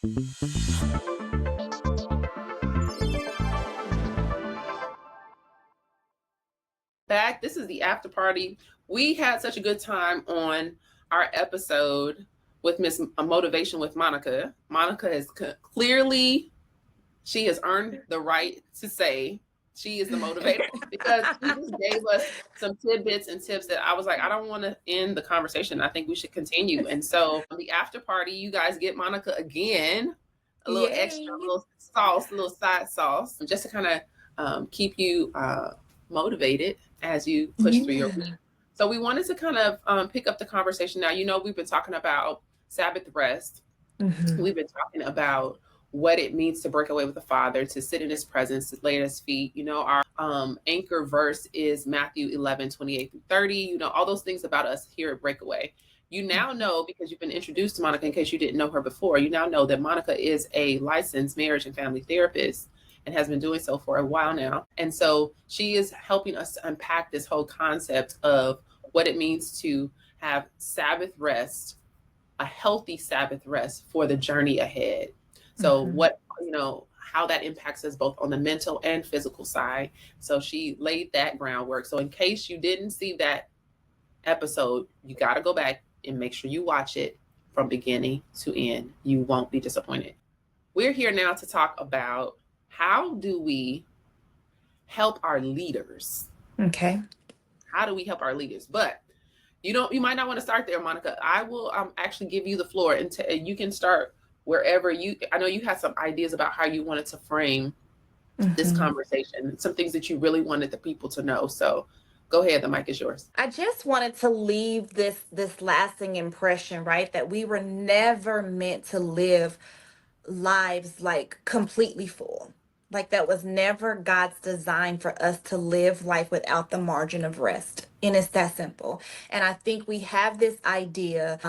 Back. This is the after party. We had such a good time on our episode with Miss Motivation with Monica. Monica has clearly she has earned the right to say she is the motivator because she just gave us some tidbits and tips that I was like, I don't want to end the conversation. I think we should continue. And so the after party, you guys get Monica again, a little extra, a Yay. little sauce, a little side sauce, just to kind of keep you motivated as you push through your week. Yeah. So we wanted to kind of pick up the conversation now. You know, we've been talking about Sabbath rest. Mhm. We've been talking about what it means to break away with the Father, to sit in his presence, to lay at his feet. You know, our anchor verse is Matthew 11:28 through 30. You know, all those things about us here at Breakaway. You now Mhm. know, because you've been introduced to Monica, in case you didn't know her before, you now know that Monica is a licensed marriage and family therapist and has been doing so for a while now. And so she is helping us to unpack this whole concept of what it means to have Sabbath rest, a healthy Sabbath rest for the journey ahead. So Mhm. what, how that impacts us both on the mental and physical side. So she laid that groundwork. So in case you didn't see that episode, you got to go back and make sure you watch it from beginning to end. You won't be disappointed. We're here now to talk about how do we help our leaders? Okay. How do we help our leaders? But you might not want to start there, Monica. I will actually give you the floor, and you can start wherever you. I know you had some ideas about how you wanted to frame this Mhm. conversation, some things that you really wanted the people to know. So go ahead, the mic is yours. I just wanted to leave this lasting impression, right? That we were never meant to live lives like completely full. Like that was never God's design for us to live life without the margin of rest. And it's that simple. And I think we have this idea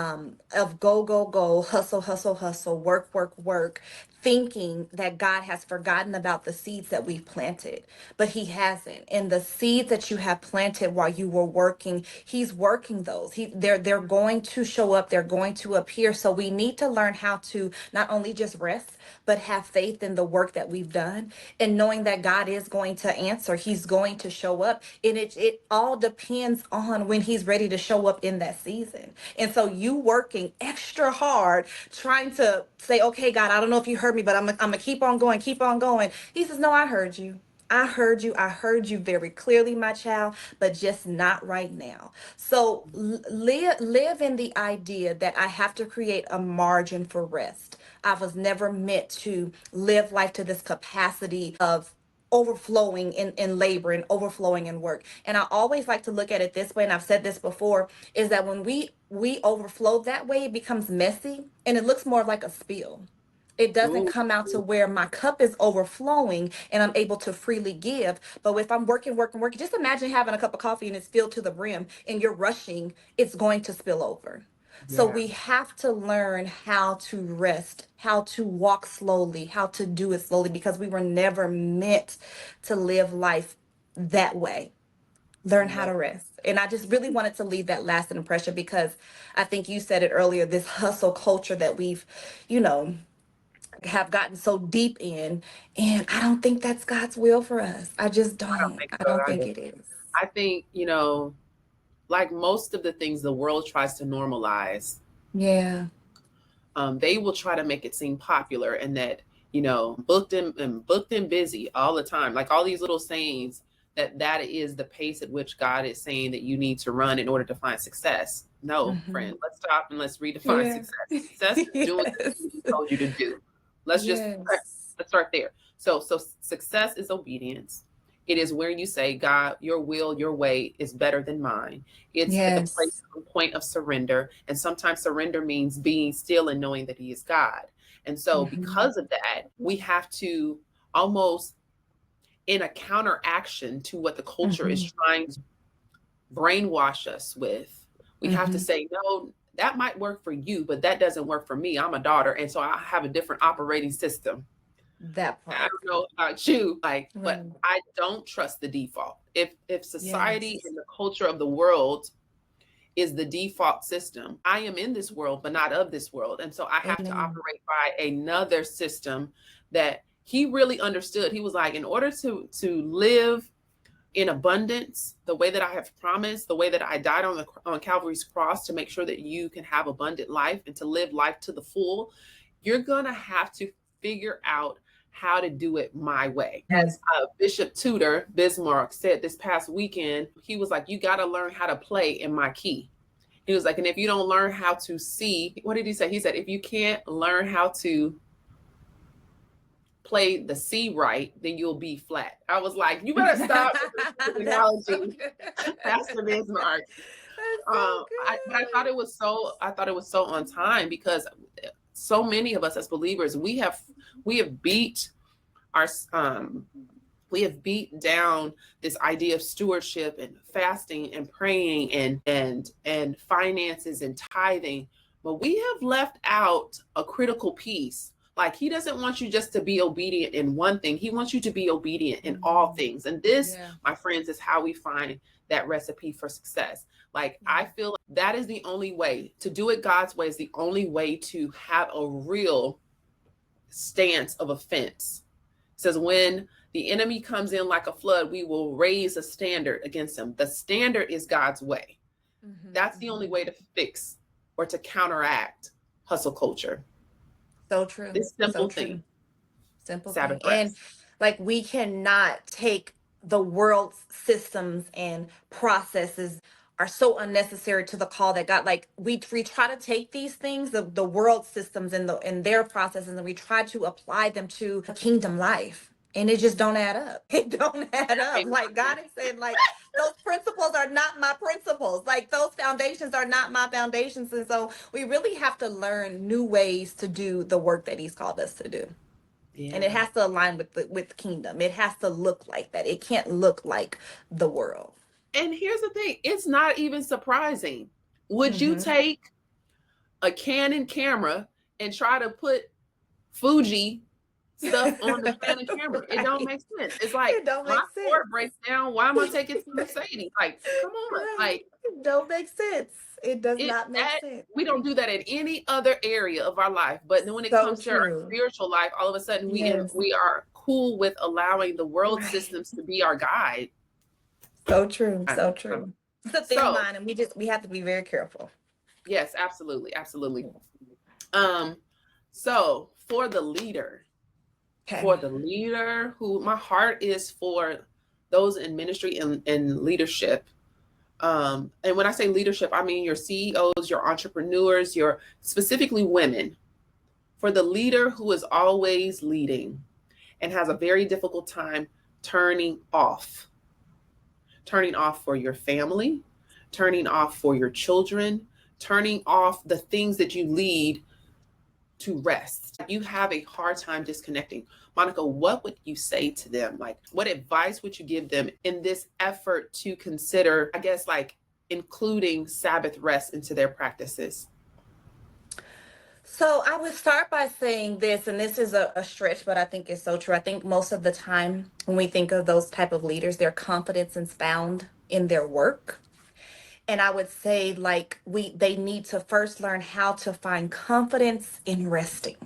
of go, go, go, hustle, hustle, hustle, work, work, work, thinking that God has forgotten about the seeds that we've planted, but He hasn't. And the seeds that you have planted while you were working, He's working those. They're going to show up. They're going to appear. So we need to learn how to not only just rest, but have faith in the work that we've done, and knowing that God is going to answer. He's going to show up, and it all depends on when He's ready to show up in that season. And so you working extra hard trying to say, okay, God, I don't know if you heard me, but I'm gonna keep on going, keep on going. He says, no, I heard you. I heard you. I heard you very clearly, my child, but just not right now. So live in the idea that I have to create a margin for rest. I was never meant to live life to this capacity of overflowing in labor and overflowing in work. And I always like to look at it this way, and I've said this before, is that when we overflow that way, it becomes messy and it looks more like a spill. It doesn't Ooh, come out to where my cup is overflowing and I'm able to freely give. But if I'm working, working, working, just imagine having a cup of coffee and it's filled to the brim and you're rushing, it's going to spill over. So yeah. we have to learn how to rest, how to walk slowly, how to do it slowly, because we were never meant to live life that way. I Learn how love to rest. And I just really wanted to leave that lasting impression because I think you said it earlier, this hustle culture that we've, you know, have gotten so deep in. And I don't think that's God's will for us. I just I don't don't. think I so don't think either. it is. I think, like most of the things the world tries to normalize, Yeah. they will try to make it seem popular and that booked and busy all the time, like all these little sayings that is the pace at which God is saying that you need to run in order to find success. No, Hmm. friend, let's stop and let's redefine Yeah. success. Success is doing the Yes. thing He told you to do. Let's just Yes. let's start there. So success is obedience. It is where you say, God, your will, your way is better than mine. It's at the Yes. point of surrender. And sometimes surrender means being still and knowing that He is God. And so, Hmm. because of that, we have to almost, in a counteraction to what the culture is Hmm. trying to brainwash us with, we have to Hmm. say, no, that might work for you, but that doesn't work for me. I'm a daughter. And so I have a different operating system. That I part. don't know about you, like, but Right. I don't trust the default. If society Yes. and the culture of the world is the default system. I am in this world, but not of this world. And so I have to Amen. operate by another system that he really understood. He was like, in order to live in abundance, the way that I have promised, the way that I died on Calvary's cross to make sure that you can have abundant life and to live life to the full, you're gonna have to figure out how to do it my way. As Bishop Tudor Bismarck said this past weekend, he was like, you got to learn how to play in my key. He was like, and if you don't learn how to see, what did he say? He said, if you can't learn how to play the C right, then you'll be flat. I was like, you better stop with the analogy, Pastor Bismarck. But I thought it was so on time, because so many of us as believers, we have beat our we have beat down this idea of stewardship and fasting and praying and finances and tithing, but we have left out a critical piece. Like, he doesn't want you just to be obedient in one thing. He wants you to be obedient in all things. And this, my friends, is how we find that recipe for success. Like, I feel like that is the only way to do it. God's way is the only way to have a real stance of offense. It says, when the enemy comes in like a flood, we will raise a standard against him. The standard is God's way. That's the only way to fix or to counteract hustle culture. So true. This simple thing. Simple Sabbath thing. And rest. like, we cannot take the world's systems and processes are so unnecessary to the call that God, like, we try to take these things, the world systems and their processes, and we try to apply them to kingdom life. And it just don't add up. It don't add up. Like, God is saying, like, those principles are not my principles. Like, those foundations are not my foundations. And so we really have to learn new ways to do the work that he's called us to do. Yeah. And it has to align with the kingdom. It has to look like that. It can't look like the world. And here's the thing, it's not even surprising. Would you take a Canon camera and try to put Fuji stuff on the Canon camera? It don't make sense. It's like, my Ford breaks down, why am I taking to Mercedes? Like, come on. Like, it don't make sense. It does not make sense. We don't do that in any other area of our life. But when it comes to our spiritual life, all of a sudden we are cool with allowing the world systems to be our guide. So true. So true. It's a thin line, and we have to be very careful. Yes, absolutely. Absolutely. So for the leader, who my heart is for those in ministry and leadership. And when I say leadership, I mean your CEOs, your entrepreneurs, your specifically women. For the leader who is always leading and has a very difficult time turning off for your family, turning off for your children, turning off the things that you lead to rest. You have a hard time disconnecting. Monica, what would you say to them? Like, what advice would you give them in this effort to consider, I guess, like, including Sabbath rest into their practices? So I would start by saying this, and this is a stretch, but I think it's so true. I think most of the time when we think of those type of leaders, their confidence is found in their work. And I would say, like, they need to first learn how to find confidence in resting.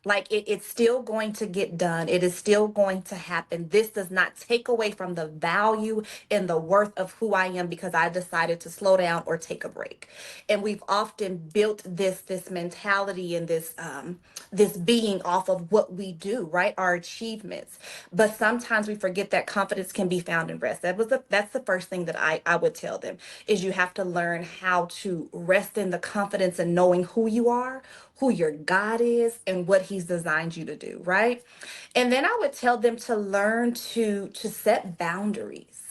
Like, it's still going to get done. It is still going to happen. This does not take away from the value and the worth of who I am because I decided to slow down or take a break. And we've often built this mentality and this being off of what we do, right? Our achievements. But sometimes we forget that confidence can be found in rest. That's the first thing that I would tell them, is you have to learn how to rest in the confidence and knowing who you are, who your God is, and what he's designed you to do, right? And then I would tell them to learn to set boundaries.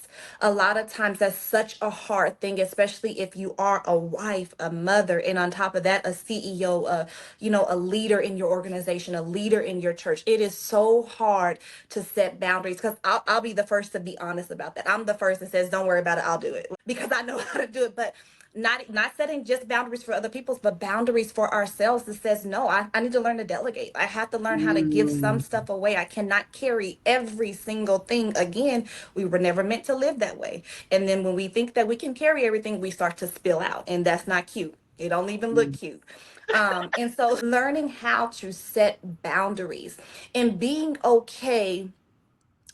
A lot of times that's such a hard thing, especially if you are a wife, a mother, and on top of that, a CEO, a leader in your organization, a leader in your church. It is so hard to set boundaries, because I'll be the first to be honest about that. I'm the first that says, don't worry about it, I'll do it, because I know how to do it. But not setting just boundaries for other people's, but boundaries for ourselves that says, no, I need to learn to delegate. I have to learn how to give some Mm, stuff away. I cannot carry every single thing. Again, we were never meant to live that way. And then when we think that we can carry everything, we start to spill out, and that's not cute. It don't even look mm, cute. And so learning how to set boundaries and being okay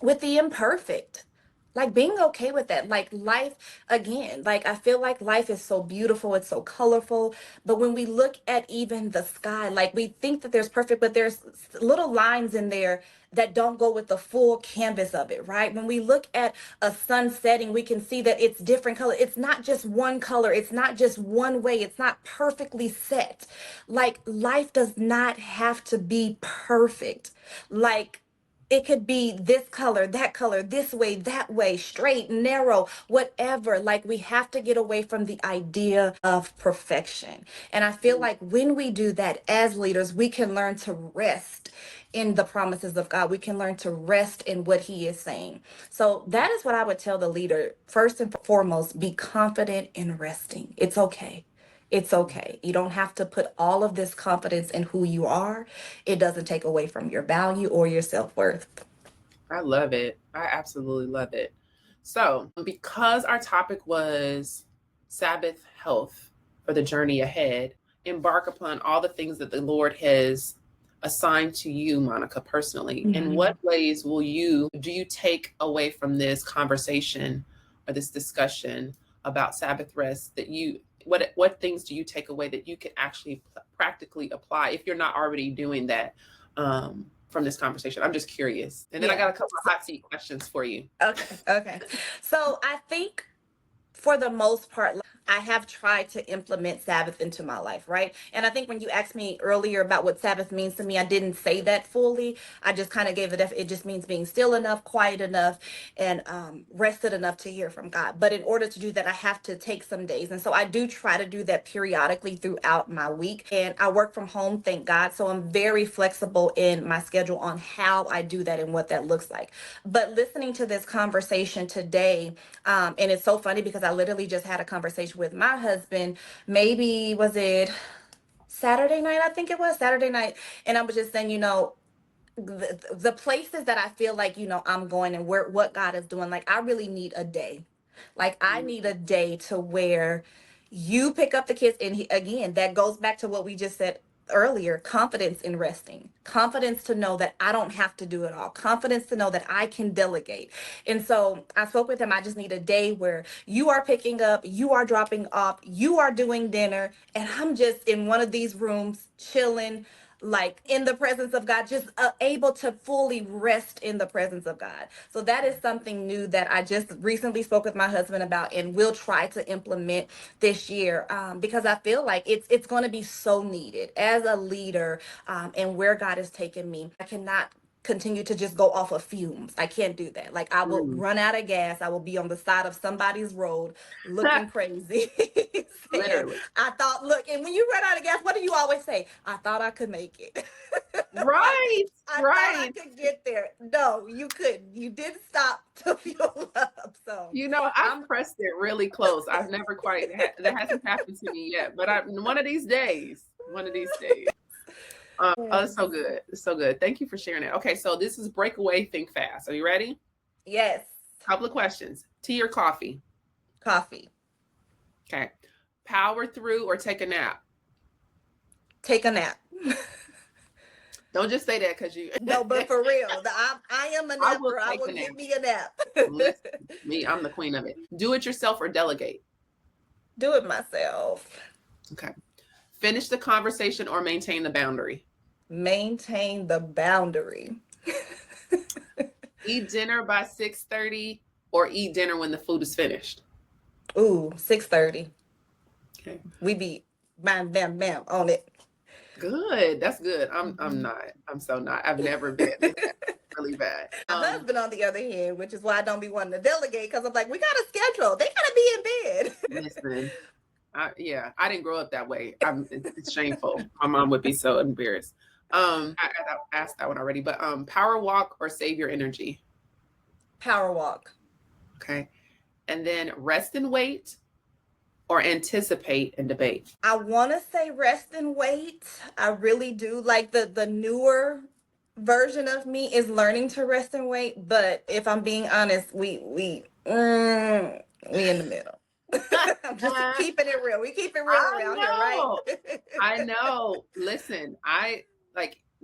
with the imperfect, like being okay with that. Like life, again, like I feel like life is so beautiful, it's so colorful, but when we look at even the sky, like we think that there's perfect, but there's little lines in there that don't go with the full canvas of it, right? When we look at a sun setting, we can see that it's different color. It's not just one color, it's not just one way, it's not perfectly set. Like life does not have to be perfect. Like it could be this color, this way, that way, straight, narrow, whatever. Like we have to get away from the idea of perfection. And I feel mm. like when we do that as leaders, we can learn to rest in the promises of God. We can learn to rest in what He is saying. So that is what I would tell the leader. First and foremost, be confident in resting. It's okay. It's okay. You don't have to put all of this confidence in who you are. It doesn't take away from your value or your self-worth. I love it. I absolutely love it. So, because our topic was Sabbath health for the journey ahead, embark upon all the things that the Lord has assigned to you, Monica, personally. In Mhm. what ways do you take away from this conversation or this discussion about Sabbath rest that what things do you take away that you can actually practically apply if you're not already doing that? From this conversation? I'm just curious. And then I Yeah. got a couple of hot seat questions for you. Okay. Okay. So I think for the most part, I have tried to implement Sabbath into my life, right? And I think when you asked me earlier about what Sabbath means to me, I didn't say that fully. I just kind of gave it just means being still enough, quiet enough, and rested enough to hear from God. But in order to do that, I have to take some days. And so I do try to do that periodically throughout my week. And I work from home, thank God. So I'm very flexible in my schedule on how I do that and what that looks like. But listening to this conversation today, and it's so funny because I literally just had a conversation with my husband. Maybe was it Saturday night? I think it was Saturday night. And I was just saying, the places that I feel like, I'm going and what God is doing, like I really need a day. Like I Mm, need a day to where you pick up the kids. And again, that goes back to what we just said earlier, confidence in resting, confidence to know that I don't have to do it all, confidence to know that I can delegate. And so I spoke with him. I just need a day where you are picking up, you are dropping off, you are doing dinner, and I'm just in one of these rooms chilling, like in the presence of God, just able to fully rest in the presence of God. So that is something new that I just recently spoke with my husband about and will try to implement this year, because I feel like it's going to be so needed as a leader, and where God has taken me. I cannot continue to just go off of fumes. I can't do that. Like I will mm. run out of gas. I will be on the side of somebody's road looking crazy, saying, Literally. I thought, look, and when you run out of gas, what do you always say? I thought I could make it. Right? Right. I thought I Right. could get there. No, you couldn't. You didn't stop to fuel up. So I've I'm pressed it really close. I've never quite that hasn't happened to me yet, but one of these days, one of these days. Oh, it's so yes. good. It's so good. Thank you for sharing it. Okay, so this is breakaway, think fast. Are you ready? Yes. Couple of questions. Tea or coffee? Coffee. Okay. Power through or take a nap? Take a nap. Don't just say that because you. No, but for real, I am a I will napper. I take will a nap. give me a nap. Listen, me, I'm the queen of it. Do it yourself or delegate. Do it myself. Okay. Finish the conversation or maintain the boundary. Maintain the boundary. Eat dinner by 6:30 or eat dinner when the food is finished. Ooh, 6:30. Okay. We be bam, bam, bam on it. Good. That's good. I'm Mhm. not. I'm so not. I've never been. It's really bad. My husband, on the other hand, which is why I don't be wanting to delegate, because I'm like, we got a schedule. They gotta be in bed. Listen, yeah, I didn't grow up that way. It's shameful. My mom would be so embarrassed. I asked that one already, but power walk or save your energy. Power walk. Okay. And then rest and wait or anticipate and debate? I want to say rest and wait. I really do. Like the newer version of me is learning to rest and wait. But if I'm being honest, we in the middle. I'm just keeping it real. We keep it real I around here, right? know. I know. Listen,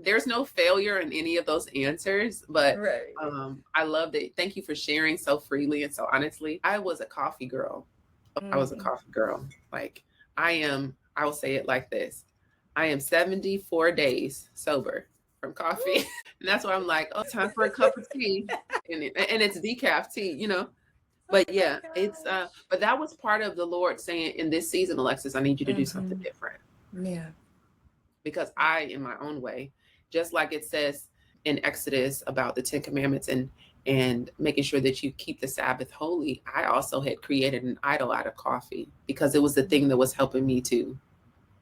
there's no failure in any of those answers, but Right. I love that. Thank you for sharing so freely and so honestly. I was a coffee girl. I was a coffee girl. Like I will say it like this. I am 74 days sober from coffee. And that's why I'm like, oh, time for a cup of tea. And it's decaf tea, you know. But Oh yeah, my it's gosh. but that was part of the Lord saying in this season, Alexis, I need you to do something different. Yeah. Because I, in my own way, just like it says in Exodus about the 10 Commandments and making sure that you keep the Sabbath holy, I also had created an idol out of coffee because it was the thing that was helping me to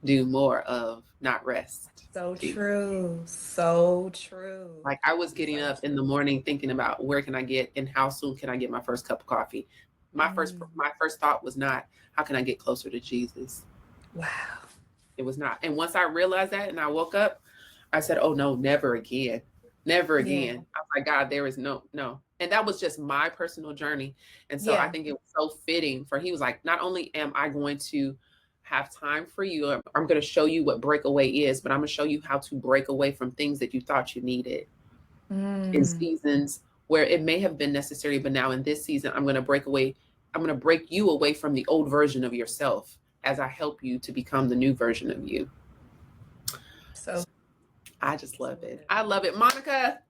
do more of not rest. So true. So true. Like I was getting up in the morning thinking about where can I get and how soon can I get my first cup of coffee. My first thought was not how can I get closer to Jesus. Wow. It was not. And once I realized that and I woke up, I said, oh no, never again. Never again. Yeah. I was like, God, there is no. And that was just my personal journey. And so I think it was so fitting for he was like, not only am I going to have time for you, I'm going to show you what breakaway is, but I'm going to show you how to break away from things that you thought you needed in seasons where it may have been necessary. But now in this season, I'm going to break away. I'm going to break you away from the old version of yourself as I help you to become the new version of you. So I just love it. I love it. Monica,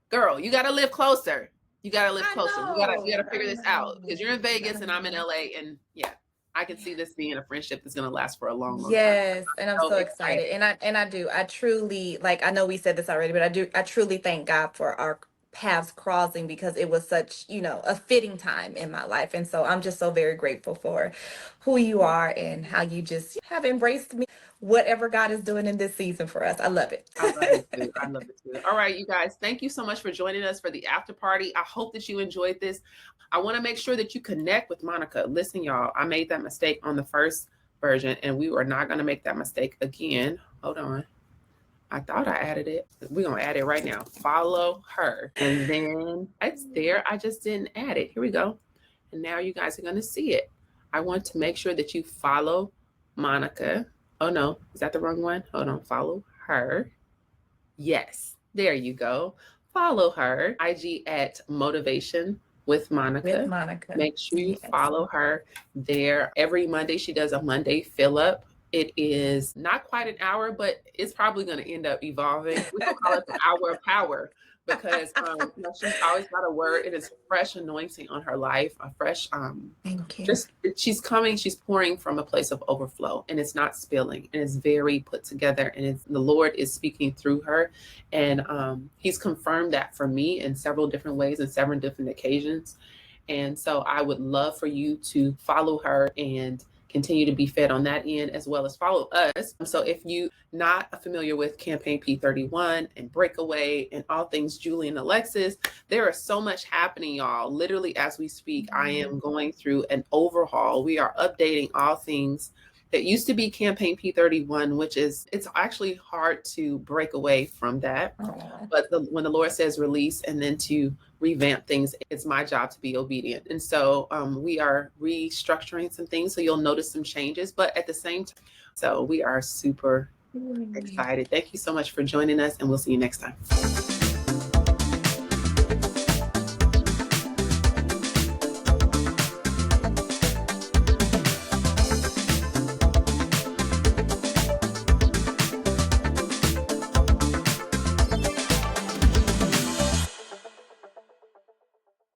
girl, you got to live closer. You got to live closer. You got to figure this out because you're in Vegas and I'm in LA. And yeah, I can see this being a friendship that's going to last for a long, long time. Yes, and I'm so excited. And I do. I truly, like, I know we said this already, but I truly thank God for our paths crossing because it was such, a fitting time in my life. And so I'm just so very grateful for who you are and how you just have embraced me, whatever God is doing in this season for us. I love it. I love it too. I love it too. All right, you guys, thank you so much for joining us for the after party. I hope that you enjoyed this. I want to make sure that you connect with Monica. Listen, y'all, I made that mistake on the first version and we were not going to make that mistake again. Hold on. I thought I added it. We're going to add it right now. Follow her. And then it's there. I just didn't add it. Here we go. And now you guys are going to see it. I want to make sure that you follow Monica. Oh, no. Is that the wrong one? Hold on. Follow her. Yes. There you go. Follow her. IG at Motivation with Monica. Make sure you follow her there. Every Monday, she does a Monday fill up. It is not quite an hour, but it's probably going to end up evolving. We can call it the hour of power because she's always got a word. It is fresh anointing on her life, a fresh, Thank you. She's pouring from a place of overflow and it's not spilling and it's very put together and the Lord is speaking through her. And he's confirmed that for me in several different ways and several different occasions. And so I would love for you to follow her and continue to be fed on that end as well as follow us. So if you not familiar with Campaign P31 and Breakaway and all things Julie and Alexis, there is so much happening, y'all. Literally as we speak, I am going through an overhaul. We are updating all things that used to be Campaign P31, which it's actually hard to break away from that. But when the Lord says release and then to revamp things, it's my job to be obedient. And so we are restructuring some things. So you'll notice some changes, but at the same time, so we are super excited. Thank you so much for joining us and we'll see you next time.